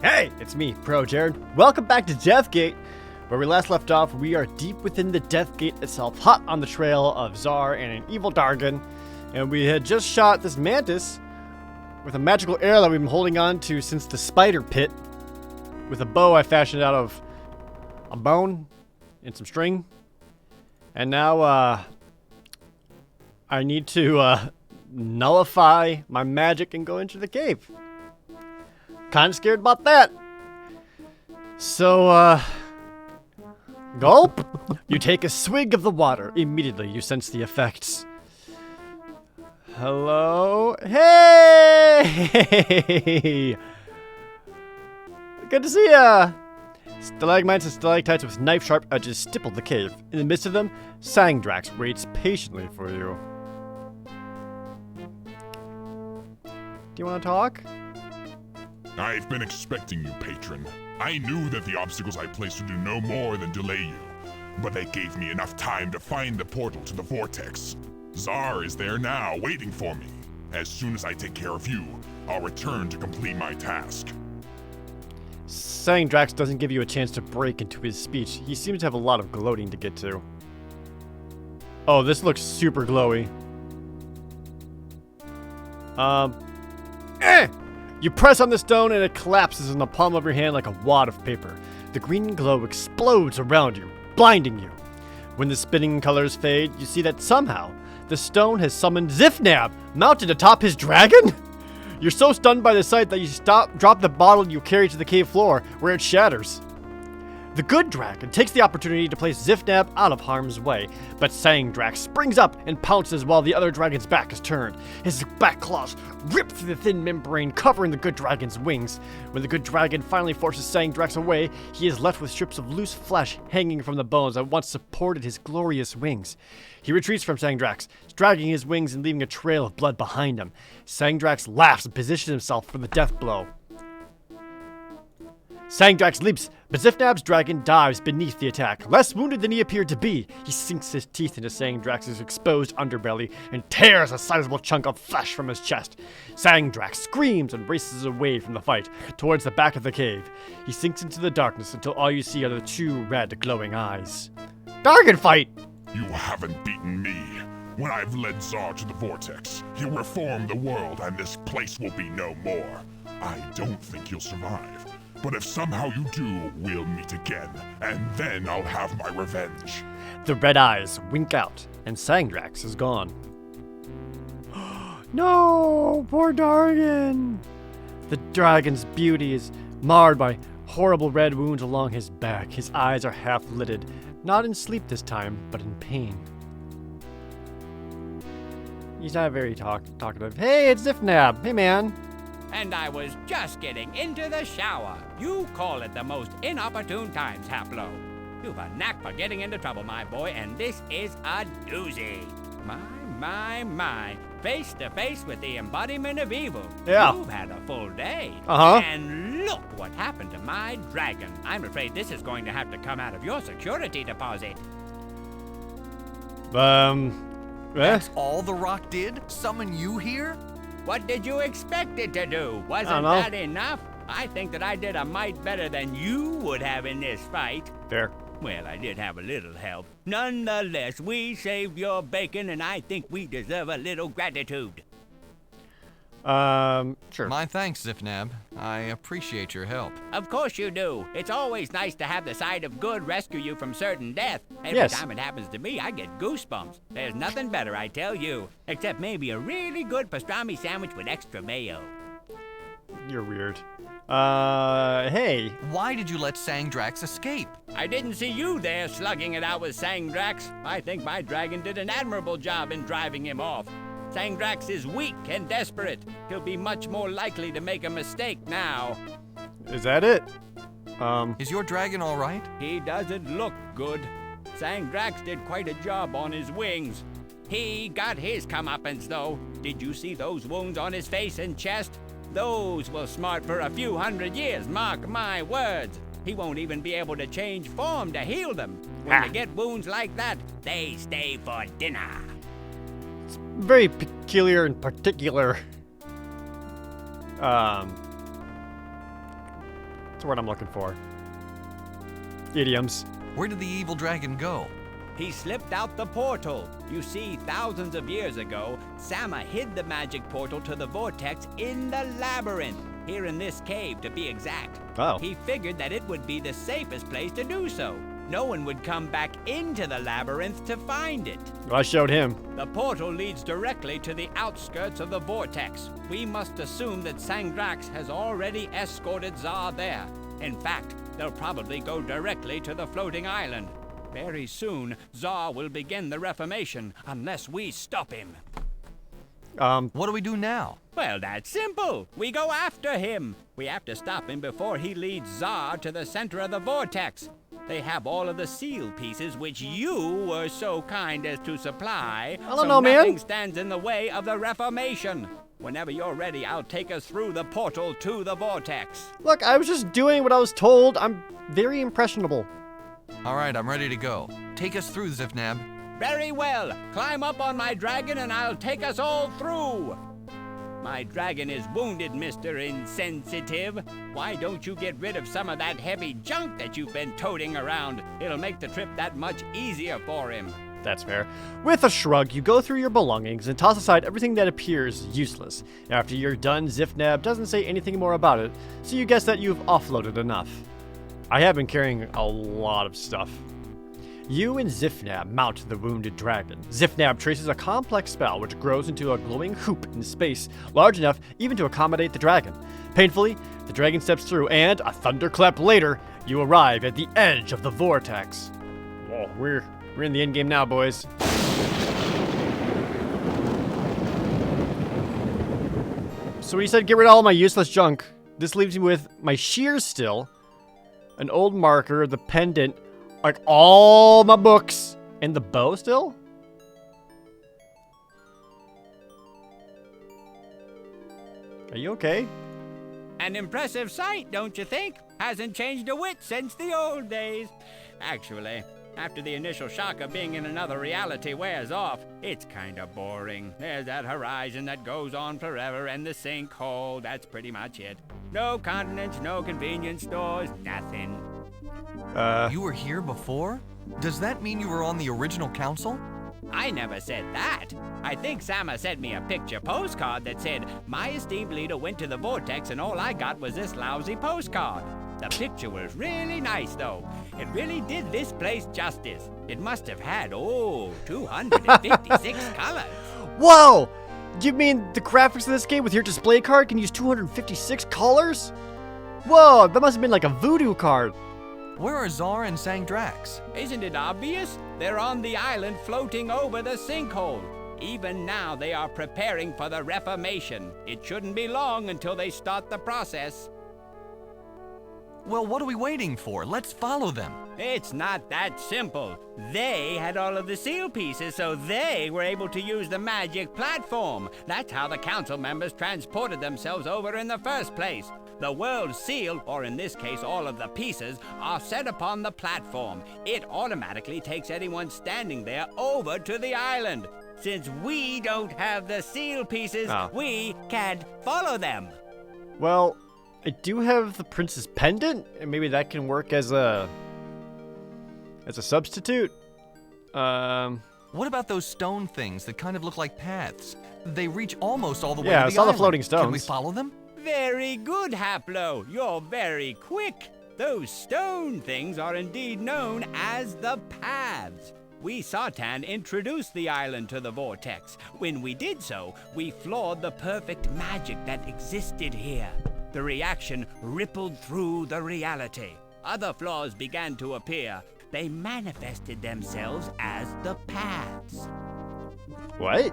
Hey, it's me, ProJared. Welcome back to Deathgate. Where we last left off, we are deep within the Deathgate itself, hot on the trail of Czar and an evil Dargon. And we had just shot this mantis with a magical arrow that we've been holding on to since the spider pit. With a bow I fashioned out of a bone and some string. And now, I need to, nullify my magic and go into the cave. Kinda scared about that. So, gulp. You take a swig of the water. Immediately, you sense the effects. Hello? Hey! Good to see ya! Stalagmites and stalactites with knife-sharp edges stipple the cave. In the midst of them, Sangdrax waits patiently for you. Do you want to talk? I've been expecting you, patron. I knew that the obstacles I placed would do no more than delay you, but they gave me enough time to find the portal to the vortex. Czar is there now, waiting for me. As soon as I take care of you, I'll return to complete my task. Sangdrax doesn't give you a chance to break into his speech. He seems to have a lot of gloating to get to. Oh, this looks super glowy. You press on the stone and it collapses in the palm of your hand like a wad of paper. The green glow explodes around you, blinding you. When the spinning colors fade, you see that somehow the stone has summoned Zifnab, mounted atop his dragon? You're so stunned by the sight that you drop the bottle you carry to the cave floor, where it shatters. The good dragon takes the opportunity to place Zifnab out of harm's way, but Sangdrax springs up and pounces while the other dragon's back is turned. His back claws rip through the thin membrane covering the good dragon's wings. When the good dragon finally forces Sangdrax away, he is left with strips of loose flesh hanging from the bones that once supported his glorious wings. He retreats from Sangdrax, dragging his wings and leaving a trail of blood behind him. Sangdrax laughs and positions himself for the death blow. Sangdrax leaps, but Zifnab's dragon dives beneath the attack. Less wounded than he appeared to be, he sinks his teeth into Sangdrax's exposed underbelly and tears a sizable chunk of flesh from his chest. Sangdrax screams and races away from the fight, towards the back of the cave. He sinks into the darkness until all you see are the two red, glowing eyes. Dargon fight! You haven't beaten me. When I've led Czar to the vortex, he'll reform the world and this place will be no more. I don't think you'll survive. But if somehow you do, we'll meet again, and then I'll have my revenge. The red eyes wink out, and Sangdrax is gone. No, poor Dargon! The dragon's beauty is marred by horrible red wounds along his back. His eyes are half-lidded, not in sleep this time, but in pain. He's not very talkative. Hey, it's Zifnab. Hey, man. And I was just getting into the shower. You call it the most inopportune times, Haplo. You've a knack for getting into trouble, my boy, and this is a doozy. My. Face to face with the embodiment of evil. Yeah. You've had a full day. Uh-huh. And look what happened to my dragon. I'm afraid this is going to have to come out of your security deposit. That's all the rock did? Summon you here? What did you expect it to do? Wasn't that enough? I think that I did a mite better than you would have in this fight. Fair. Well, I did have a little help. Nonetheless, we saved your bacon, and I think we deserve a little gratitude. Sure. My thanks, Zifnab. I appreciate your help. Of course you do. It's always nice to have the side of good rescue you from certain death. Every Yes. time it happens to me, I get goosebumps. There's nothing better, I tell you. Except maybe a really good pastrami sandwich with extra mayo. You're weird. Hey. Why did you let Sangdrax escape? I didn't see you there slugging it out with Sangdrax. I think my dragon did an admirable job in driving him off. Sangdrax is weak and desperate. He'll be much more likely to make a mistake now. Is that it? Is your dragon all right? He doesn't look good. Sangdrax did quite a job on his wings. He got his comeuppance, though. Did you see those wounds on his face and chest? Those will smart for a few hundred years, mark my words. He won't even be able to change form to heal them. When you get wounds like that, they stay for dinner. Very peculiar and particular That's what I'm looking for. Idioms. Where did the evil dragon go? He slipped out the portal. You see, thousands of years ago, Sama hid the magic portal to the vortex in the labyrinth, here in this cave to be exact. Oh. He figured that it would be the safest place to do so. No one would come back into the labyrinth to find it. Well, I showed him. The portal leads directly to the outskirts of the vortex. We must assume that Sangrax has already escorted Zar there. In fact, they'll probably go directly to the floating island. Very soon, Zar will begin the Reformation, unless we stop him. What do we do now? Well, that's simple. We go after him. We have to stop him before he leads Zar to the center of the vortex. They have all of the seal pieces which you were so kind as to supply. I don't know, man. Nothing stands in the way of the Reformation. Whenever you're ready, I'll take us through the portal to the vortex. Look, I was just doing what I was told. I'm very impressionable. All right, I'm ready to go. Take us through, Zifnab. Very well. Climb up on my dragon and I'll take us all through. My dragon is wounded, Mr. Insensitive. Why don't you get rid of some of that heavy junk that you've been toting around? It'll make the trip that much easier for him. That's fair. With a shrug, you go through your belongings and toss aside everything that appears useless. After you're done, Zifnab doesn't say anything more about it, so you guess that you've offloaded enough. I have been carrying a lot of stuff. You and Zifnab mount the wounded dragon. Zifnab traces a complex spell which grows into a glowing hoop in space, large enough even to accommodate the dragon. Painfully, the dragon steps through, and a thunderclap later, you arrive at the edge of the vortex. Whoa, we're in the endgame now, boys. So he said get rid of all my useless junk. This leaves me with my shears still, an old marker, the pendant, like all my books, and the bow still? Are you okay? An impressive sight, don't you think? Hasn't changed a whit since the old days. Actually, after the initial shock of being in another reality wears off, it's kinda boring. There's that horizon that goes on forever and the sinkhole, that's pretty much it. No continents, no convenience stores, nothing. You were here before? Does that mean you were on the original council? I never said that. I think Sama sent me a picture postcard that said, my esteemed leader went to the vortex and all I got was this lousy postcard. The picture was really nice, though. It really did this place justice. It must have had, 256 colors. Whoa! Do you mean the graphics of this game with your display card can use 256 colors? Whoa, that must have been like a voodoo card. Where are Zar and Sangrax? Isn't it obvious? They're on the island floating over the sinkhole. Even now, they are preparing for the Reformation. It shouldn't be long until they start the process. Well, what are we waiting for? Let's follow them. It's not that simple. They had all of the seal pieces, so they were able to use the magic platform. That's how the council members transported themselves over in the first place. The world seal, or in this case all of the pieces, are set upon the platform. It automatically takes anyone standing there over to the island. Since we don't have the seal pieces, we can't follow them. Well, I do have the prince's pendant, and maybe that can work as a substitute. What about those stone things that kind of look like paths? They reach almost all the way to the Yeah, island. I saw the floating stones. Can we follow them? Very good, Haplo. You're very quick. Those stone things are indeed known as the paths. We Sartan introduced the island to the vortex. When we did so, we flawed the perfect magic that existed here. The reaction rippled through the reality. Other flaws began to appear. They manifested themselves as the paths. What?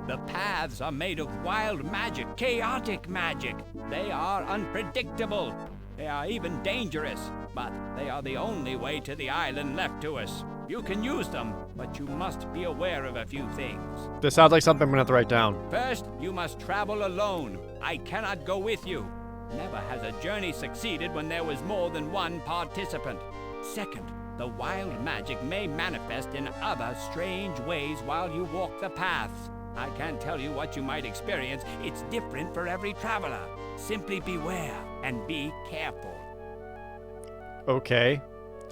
The paths are made of wild magic, chaotic magic. They are unpredictable. They are even dangerous, but they are the only way to the island left to us. You can use them, but you must be aware of a few things. This sounds like something I'm gonna have to write down. First, you must travel alone. I cannot go with you. Never has a journey succeeded when there was more than one participant. Second, the wild magic may manifest in other strange ways while you walk the paths. I can't tell you what you might experience. It's different for every traveler. Simply beware and be careful. Okay.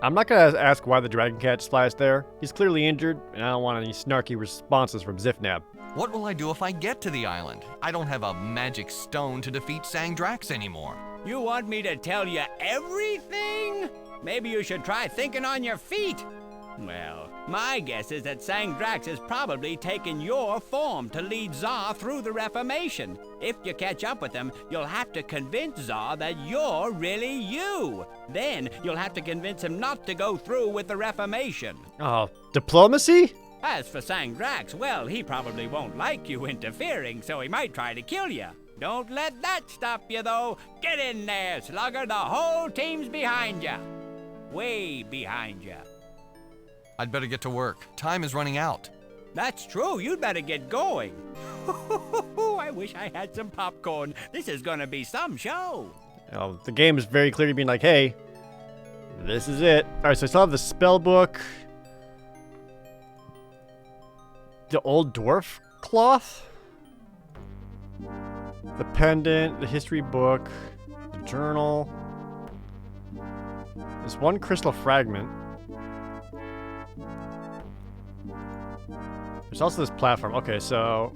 I'm not gonna ask why the dragon cat flies there. He's clearly injured, and I don't want any snarky responses from Zifnab. What will I do if I get to the island? I don't have a magic stone to defeat Sangdrax anymore. You want me to tell you everything? Maybe you should try thinking on your feet. Well, my guess is that Sangdrax has probably taken your form to lead Zar through the Reformation. If you catch up with him, you'll have to convince Zar that you're really you. Then you'll have to convince him not to go through with the Reformation. Oh, diplomacy? As for Sangdrax, well, he probably won't like you interfering, so he might try to kill you. Don't let that stop you, though. Get in there, Slugger. The whole team's behind you. Way behind you. I'd better get to work. Time is running out. That's true. You'd better get going. I wish I had some popcorn. This is gonna be some show. The game is very clearly being like, hey, this is it. Alright, so I still have the spell book. The old dwarf cloth. The pendant, the history book, the journal. There's one crystal fragment. There's also this platform. Okay, so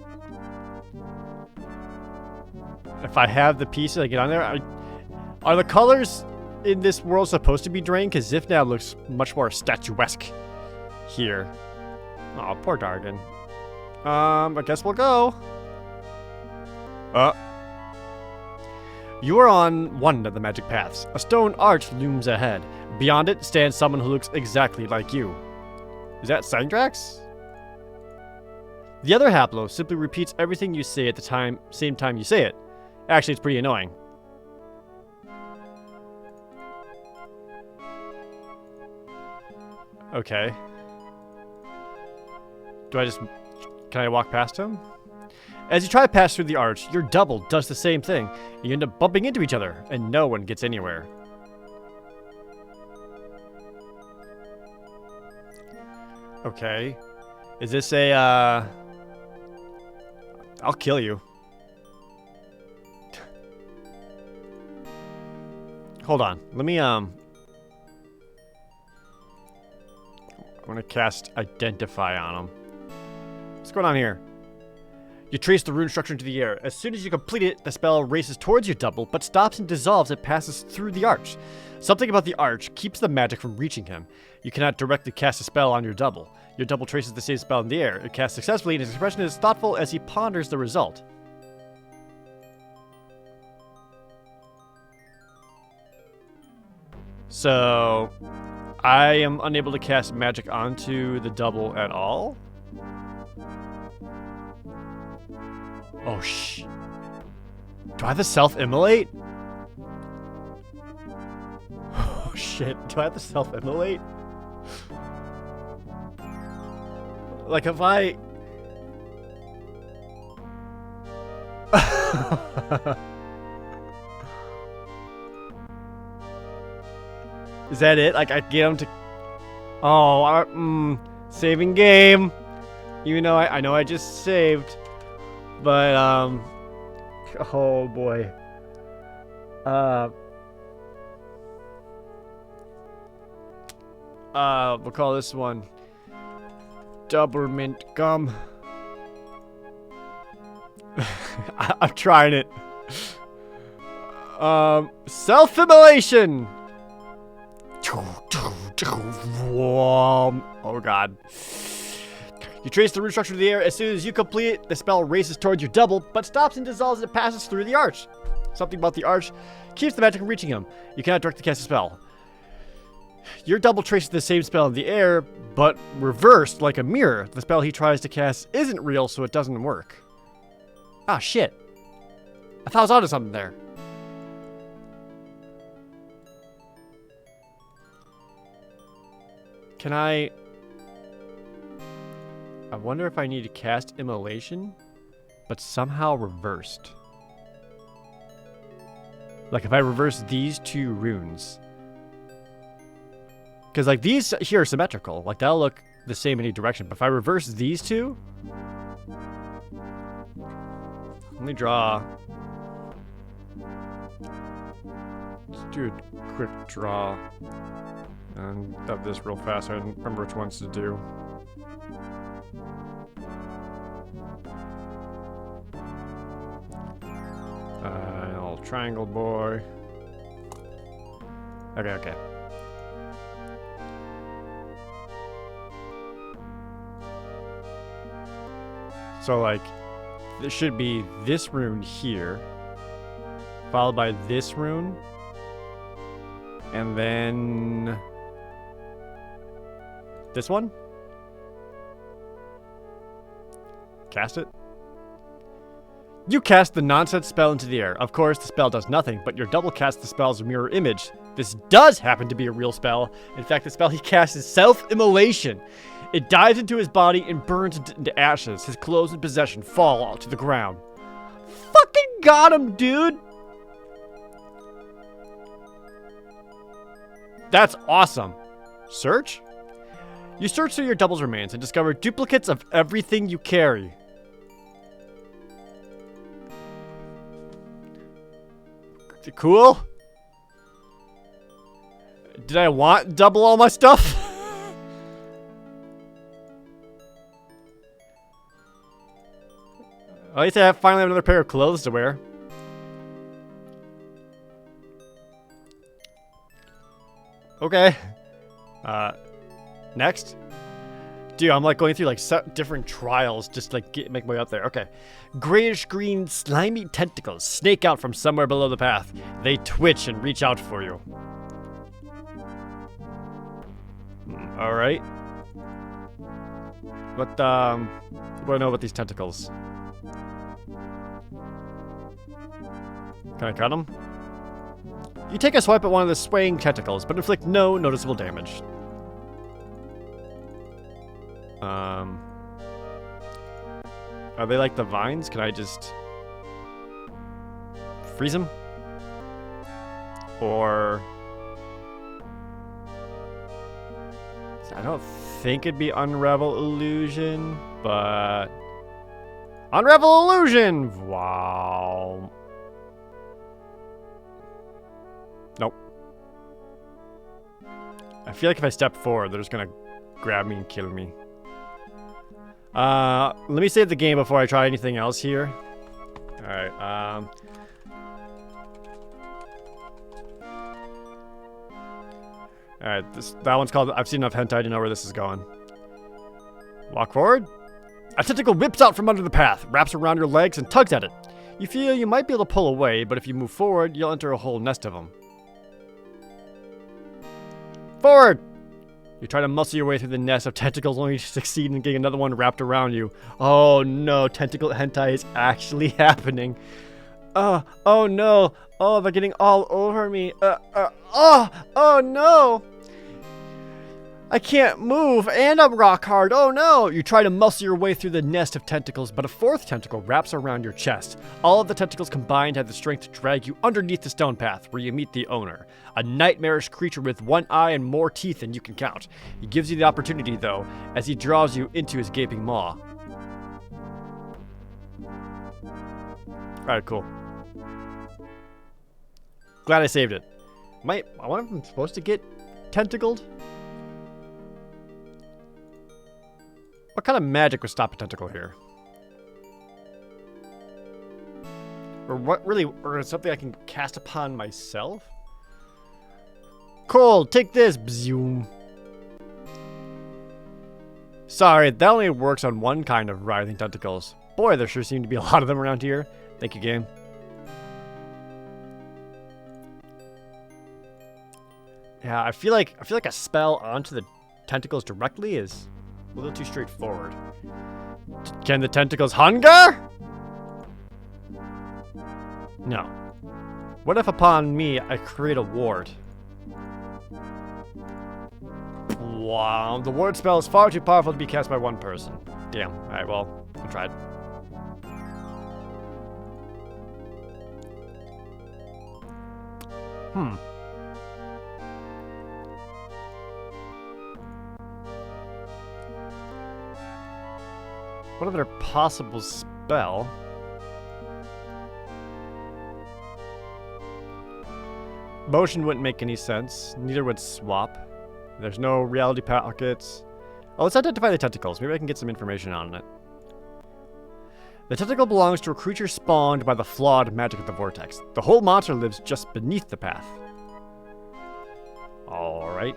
if I have the pieces, I get on there. Are the colors in this world supposed to be drained? Because Zifnab looks much more statuesque here. Oh, poor Dargan. I guess we'll go. You are on one of the magic paths. A stone arch looms ahead. Beyond it stands someone who looks exactly like you. Is that Sangdrax? The other Haplo simply repeats everything you say at the same time you say it. Actually, it's pretty annoying. Okay. Can I walk past him? As you try to pass through the arch, your double does the same thing. You end up bumping into each other, and no one gets anywhere. Okay. Is this a, I'll kill you. Hold on. Let me, I'm gonna cast Identify on him. What's going on here? You trace the rune structure into the air. As soon as you complete it, the spell races towards your double, but stops and dissolves as it passes through the arch. Something about the arch keeps the magic from reaching him. You cannot directly cast a spell on your double. Your double traces the same spell in the air. It casts successfully, and his expression is thoughtful as he ponders the result. So, I am unable to cast magic onto the double at all? Oh, shh. Do I have to self-immolate? Oh, shit. Do I have to self-immolate? Like, if I... Is that it? Like, I get him to... Oh, saving game. Even though I know I just saved. But, oh boy. We'll call this one Double Mint Gum. I'm trying it. Self-immolation! Oh god. You trace the rune structure to the air. As soon as you complete it, the spell races towards your double, but stops and dissolves as it passes through the arch. Something about the arch keeps the magic from reaching him. You cannot directly cast a spell. Your double traces the same spell in the air, but reversed like a mirror. The spell he tries to cast isn't real, so it doesn't work. Ah, shit. I thought I was onto something there. Can I wonder if I need to cast Immolation, but somehow reversed. Like if I reverse these two runes. Because like these here are symmetrical. Like that'll look the same in any direction. But if I reverse these two... Let me draw... do a quick draw and of this real fast. I don't remember which ones to do. Little triangle boy. Okay. So, like, there should be this rune here, followed by this rune, and then this one. Cast it. You cast the nonsense spell into the air. Of course, the spell does nothing, but your double cast the spell's mirror image. This does happen to be a real spell. In fact, the spell he casts is self-immolation. It dives into his body and burns into ashes. His clothes and possession fall to the ground. Fucking got him, dude! That's awesome. Search? You search through your double's remains and discover duplicates of everything you carry. Cool? Did I want double all my stuff? At least I finally have another pair of clothes to wear. Okay. Next. Dude, I'm like going through like different trials just to like make my way up there. Okay. Grayish green slimy tentacles snake out from somewhere below the path. They twitch and reach out for you. Alright. What do I know about these tentacles? Can I cut them? You take a swipe at one of the swaying tentacles, but inflict no noticeable damage. Are they like the vines? Can I just freeze them? Or I don't think it'd be Unravel Illusion, but Unravel Illusion! Wow. Nope. I feel like if I step forward, they're just gonna grab me and kill me. Let me save the game before I try anything else here. Alright, Alright, that one's called, I've seen enough hentai to know where this is going. Walk forward. A tentacle whips out from under the path, wraps around your legs, and tugs at it. You feel you might be able to pull away, but if you move forward, you'll enter a whole nest of them. Forward! You try to muscle your way through the nest of tentacles, only to succeed in getting another one wrapped around you. Oh no, tentacle hentai is actually happening. Oh no. Oh, they're getting all over me. Oh no. I can't move, and I'm rock hard. Oh no! You try to muscle your way through the nest of tentacles, but a fourth tentacle wraps around your chest. All of the tentacles combined have the strength to drag you underneath the stone path, where you meet the owner. A nightmarish creature with one eye and more teeth than you can count. He gives you the opportunity, though, as he draws you into his gaping maw. Alright, cool. Glad I saved it. I wonder if I'm supposed to get tentacled? What kind of magic would stop a tentacle here? Or what really, or something I can cast upon myself? Cool, take this, bzoom. Sorry, that only works on one kind of writhing tentacles. Boy, there sure seem to be a lot of them around here. Thank you, game. Yeah, I feel like a spell onto the tentacles directly is a little too straightforward. Can the tentacles hunger? No. What if upon me I create a ward? Wow, the ward spell is far too powerful to be cast by one person. Damn. Alright, well, I tried. What other possible spell? Motion wouldn't make any sense. Neither would swap. There's no reality pockets. Oh, let's identify the tentacles. Maybe I can get some information on it. The tentacle belongs to a creature spawned by the flawed magic of the vortex. The whole monster lives just beneath the path. Alright.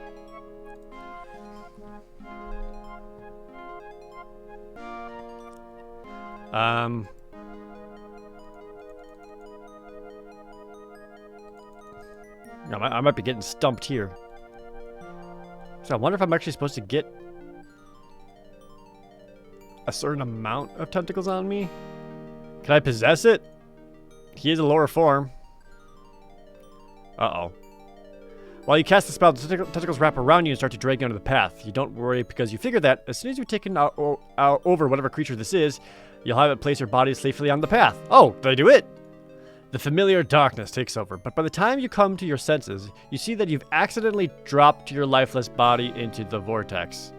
I might be getting stumped here. So I wonder if I'm actually supposed to get a certain amount of tentacles on me. Can I possess it? He is a lower form. Uh-oh. While you cast the spell, the tentacles wrap around you and start to drag you onto the path. You don't worry because you figure that as soon as you've taken out over whatever creature this is, you'll have it place your body safely on the path. Oh, did I do it? The familiar darkness takes over, but by the time you come to your senses, you see that you've accidentally dropped your lifeless body into the vortex.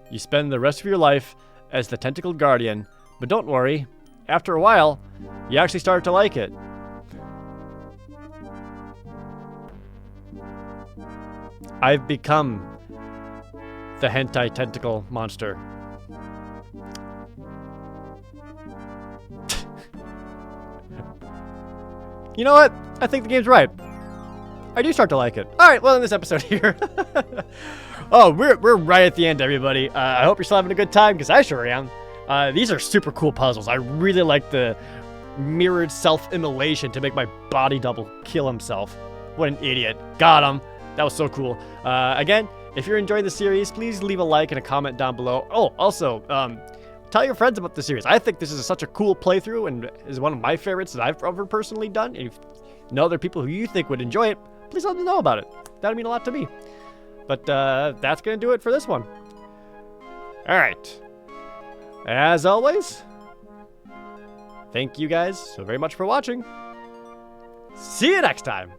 You spend the rest of your life as the tentacled guardian, but don't worry, after a while, you actually start to like it. I've become the hentai tentacle monster. You know what? I think the game's right. I do start to like it. All right, well, in this episode here. Oh, we're right at the end, everybody. I hope you're still having a good time, because I sure am. These are super cool puzzles. I really like the mirrored self-immolation to make my body double kill himself. What an idiot. Got him. That was so cool. Again, if you're enjoying the series, please leave a like and a comment down below. Oh, also, tell your friends about the series. I think this is such a cool playthrough and is one of my favorites that I've ever personally done. If you know other people who you think would enjoy it, please let them know about it. That'd mean a lot to me. But that's going to do it for this one. All right. As always, thank you guys so very much for watching. See you next time.